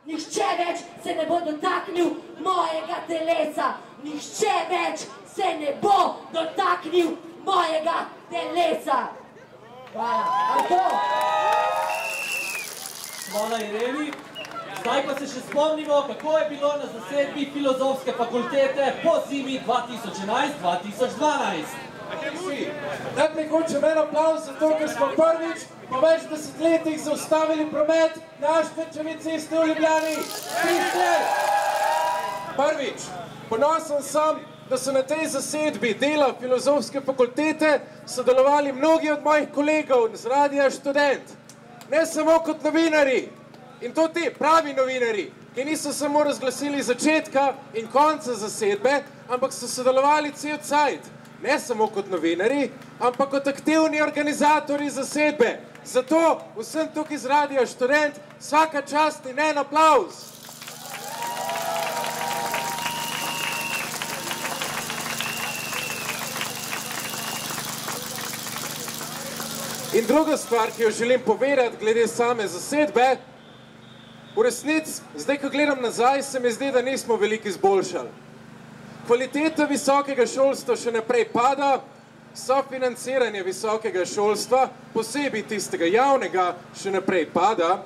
nihče več se ne bo dotaknil mojega telesa. Nihče več se ne bo dotaknil mojega telesa. Hvala. Hvala, Ireni. Zdaj pa se še spomnimo, kako je bilo na zasedbi Filozofske fakultete po zimi 2011-2012. Najprej hočem en aplavz za to, ker smo prvič po več desetletjih zaustavili promet na Ašperčevi cesti v Ljubljani. Prvič. Ponosen sem, da so na tej zasedbi dela Filozofske fakultete sodelovali mnogi od mojih kolegov z Radia Študent. Ne samo kot novinari, in to ti pravi novinari, ki niso samo razglasili začetka in konca zasedbe, ampak so sodelovali cel cajt. Ne samo kot novinari, ampak kot aktivni organizatori zasedbe. Zato vsem tukaj z Radia Študent vsaka čast in en aplavz. In druga stvar, ki jo želim povedati glede same zasedbe, v resnici, zdaj, ko gledam nazaj, se mi zdi, da nismo veliko izboljšali. Kvaliteta visokega šolstva še naprej pada, sofinanciranje visokega šolstva, posebej tistega javnega, še naprej pada.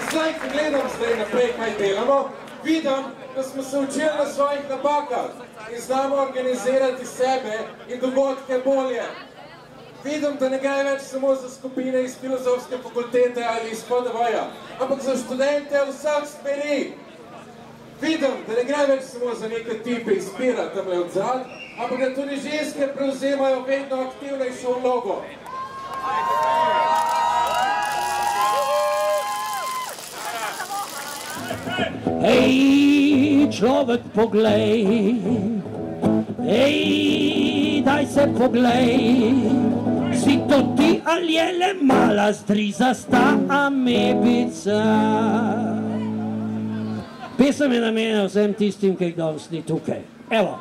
Zdaj, ko gledam naprej, kaj delamo, vidim, da smo se učili na svojih napakah in znamo organizirati sebe in dogodke bolje. Vidim, da ne gre več samo za skupine iz Filozofske fakultete ali iz FDV-ja, ampak za študente vseh smeri. Vidim, da ne gre več samo za neke tipe iz Pira tamle od zad, ampak da tudi ženske prevzemajo vedno aktivnejšo vlogo. Hej, človek, poglej, hej, daj se poglej, si to ti ali je le mala strizasta amebica. Pesem je namenjena vsem tistim, ki jih danes ni tukaj. Evo.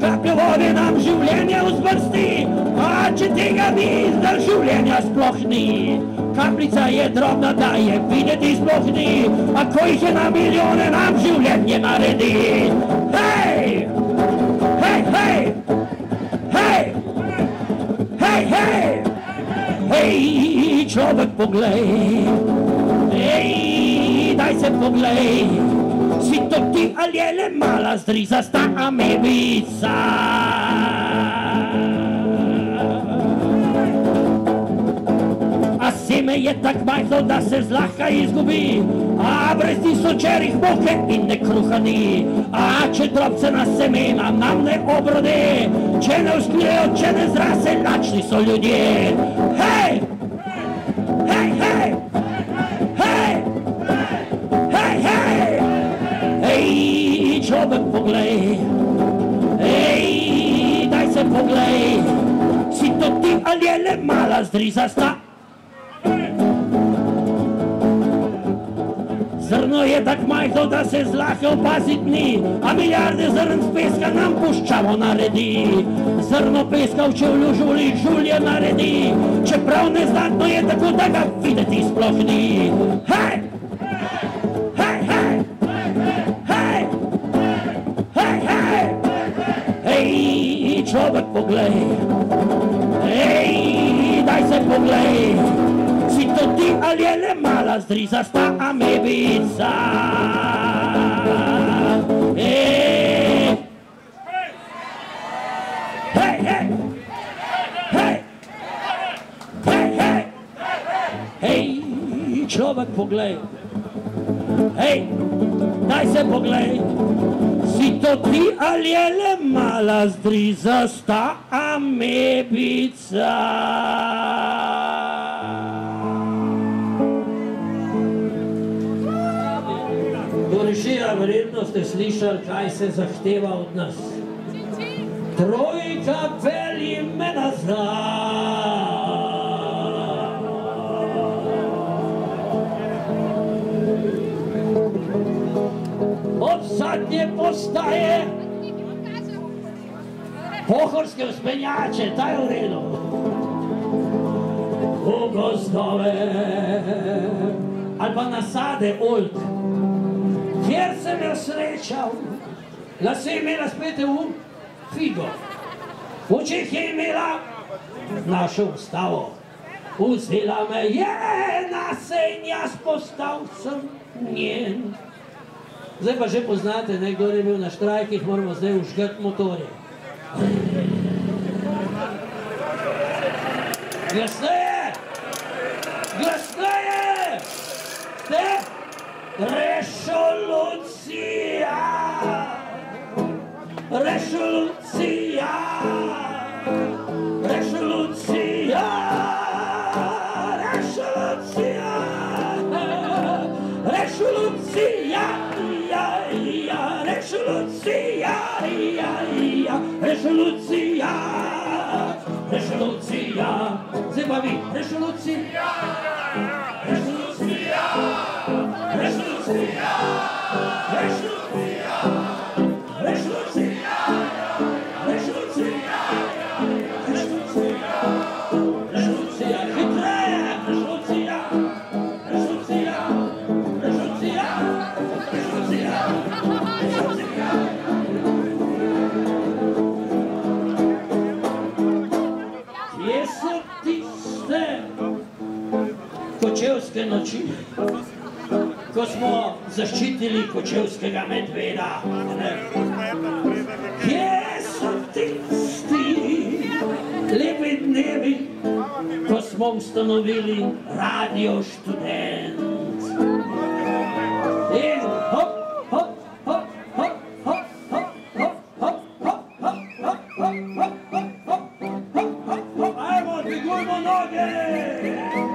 Kapljo vode nam življenje vzbrsti, a če tega ni, zdaj življenja sploh ni. Kapljica je drobna, da je videti sploh ni, a ko jih je na milijone, nam življenje naredi. Hej! Hej, hej! Hej! Hej, hej! Hej, človek, poglej, hej, daj se poglej, si to ti ali je le mala zdrizasta amebica. A seme je tak majhno, da se zlahka izgubi, a brez tisočerih moke in ne kruha ni. A če drobcena semena nam ne obrode, če ne usklijejo, če ne zrase, lačni so ljudje. Hej! Hej, hej! Hej! Hej, hej! Ej, človek, poglej, ej, daj se poglej, si to ti ali je le mala zdrizasta. Zrno je tak majhno, da se zlahka opaziti ni, a milijarde zrn z peska nam puščavo naredi. Zrno peska v čevlju žuli, žulje naredi, čeprav neznatno je tako, da ga videti sploh ni. Hej! Hej, hej! Ej, človek, poglej, ej, daj se poglej, si to ti ali je le mala zdrizasta amebica. Ej, hej, hej, hej, hej, hej, ej, človek, poglej, ej, daj se poglej, si to ti ali je le mala zdrizasta amebica. Dorežija, verjetno ste slišali, kaj se zahteva od nas. Trojka, pelji me nazaj. zadnje postaje, pohorske vzpenjače, ta je v redu. V gozdove ali pa nasade old, kjer sem jo srečal, lase imela spete v figo, v očeh je imela našo ustavo. Vzela me je nase in jaz postal sem njen. Zdaj pa že poznate, kdo je bil na štrajkih, moramo zdaj užgati motorje. Glasneje! Glasneje! Ste? Resolucija! Resolucija! Resolucija! Resolucija! Resolucija! Resolucija! Resolucija! Resolucija! Zdaj pa vi, resolucija! Resolucija! Resolucija! Resolucija! Resolucija! Resolucija! Resolucija! Resolucija! Hitreje! Resolucija! Resolucija! Resolucija! Resolucija! Resolucija! Kje so tiste kočevske noči, ko smo zaščitili kočevskega medveda? Kje so tisti lepi dnevi, ko smo ustanovili Radio Študent? In hop, hop, hop, hop, hop, hop, hop, hop, hop, hop, hop, hop, hop, hop, hop, ajmo, dvigujmo noge!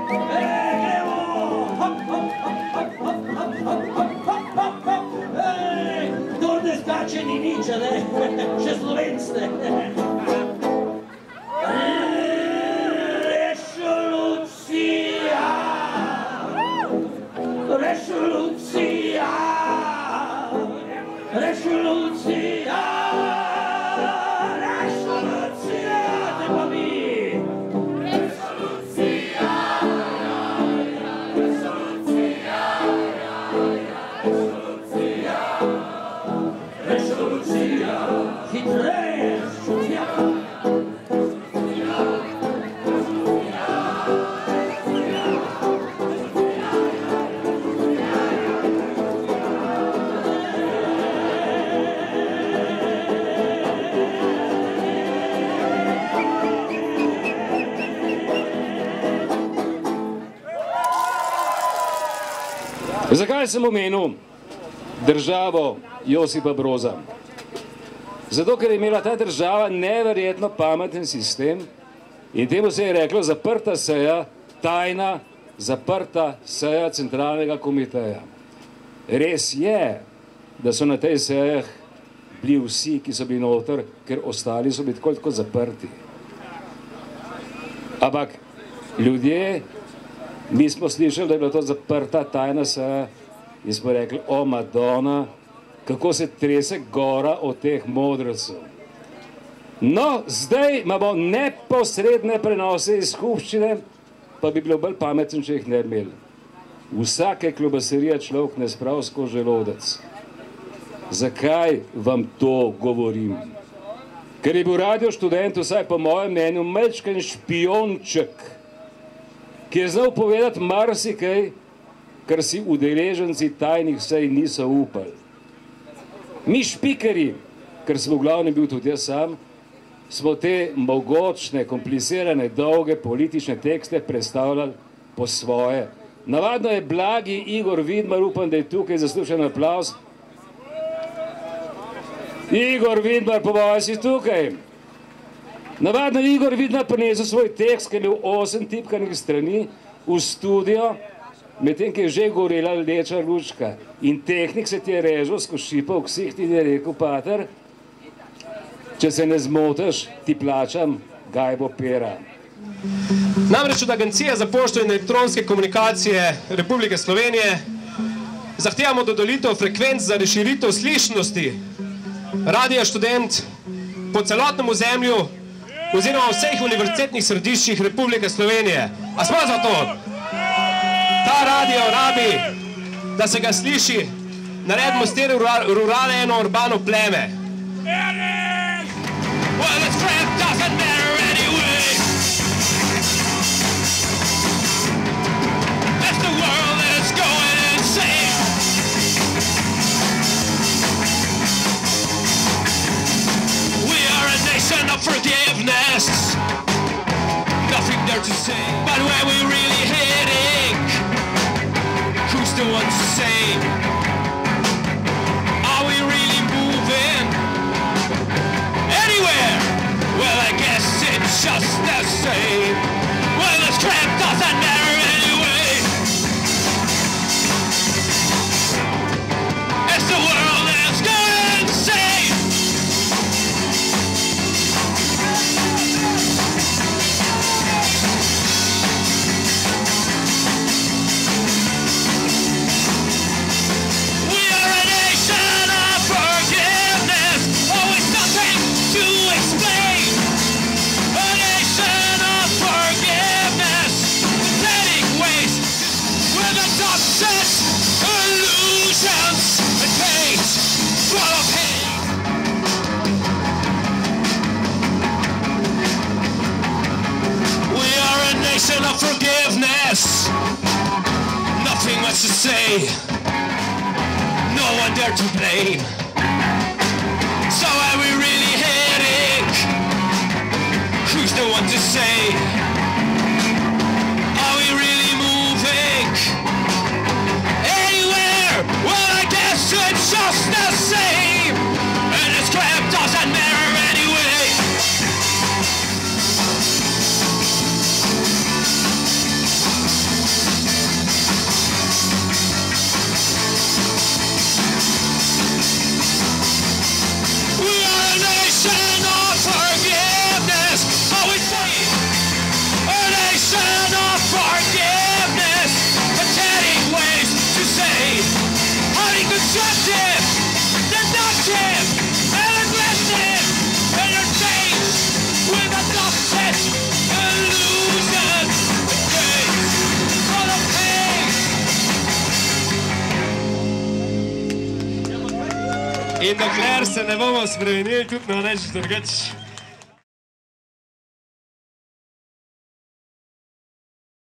Gremo! Hop, hop, hop, hop, hop, hop, hop, hop, hop, hop, hop! Kdor ne skače ni nič, ne? Še Slovenc ste! Resolucija! Resolucija! Resolucija! Resolucija! Te pa vi! Resolucija! Resolucija! Resolucija! Resolucija! Hitreje! Resolucija! Zakaj sem omenil državo Josipa Broza? Zato, ker je imela ta država neverjetno pameten sistem in temu se je reklo zaprta seja, tajna, zaprta seja centralnega komiteja. Res je, da so na tej sejah bili vsi, ki so bili noter, ker ostali so bili tako zaprti. Ampak ljudje, mi smo slišali, da je bila to zaprta tajna seja in smo rekli, o Madonna, kako se trese gora od teh modrcev. No, zdaj imamo neposredne prenose iz skupščine, pa bi bilo bolj pameten, če jih ne imeli. Vsake klobaserije človek ne spravi skozi želodec. Zakaj vam to govorim? Ker je bil Radio Študent, vsaj po mojem mnenju, majčken špionček, ki je znal povedati marsikaj, kar si udeleženci tajnih sej niso upali. Mi špikeri, ker sem v glavnem bil tudi jaz sam, smo te mogočne, komplicirane, dolge politične tekste predstavljali po svoje. Navadno je blagi Igor Vidmar, upam, da je tukaj zaslužen aplavz. Igor Vidmar, po mojem si tukaj. Navadno Igor Vidmar prinesel svoj tekst, ki je imel 8 tipkanih strani v studio, medtem, ki je že gorela rdeča lučka. In tehnik se ti je režal skozi šipa v ksiht in je rekel, pater, če se ne zmotiš, ti plačam gajbo pera. Namreč od Agencije za pošto in elektronske komunikacije Republike Slovenije Zahtevamo dodelitev frekvenc za razširitev slišnosti Radia Študent po celotnem ozemlju oziroma v vseh univerzitetnih središčih Republike Slovenije. A smo za to? Ta radio rabi, da se ga sliši, naredimo s te rurale eno urbano pleme. Well, it's crap, doesn't matter anyway. That's the world that's going insane. We are a nation of forgiveness. Nothing there to say. But when we really hit it, who's the one to say? Are we really moving anywhere? Well, I guess it's just the same. Well, this crap doesn't matter anyway. It's the world that's going insane. We are a nation of forgiveness, always something to explain. A nation of forgiveness, pathetic ways with adoptions, illusions, and hate, full of hate. We are a nation of forgiveness, nothing much to say, no one there to blame. So are we really heading? Who's the one to say? Are we really moving anywhere? Well, I guess it's just the same. And this crap doesn't matter anyway. We are a nation of forgiveness, always saying. A nation of forgiveness, pathetic ways to say. Highly constructive, deductive, and aggressive, entertained with adopted illusions, hate, full of hate. In dokler se ne bomo spremenili, tudi ne reči drugače.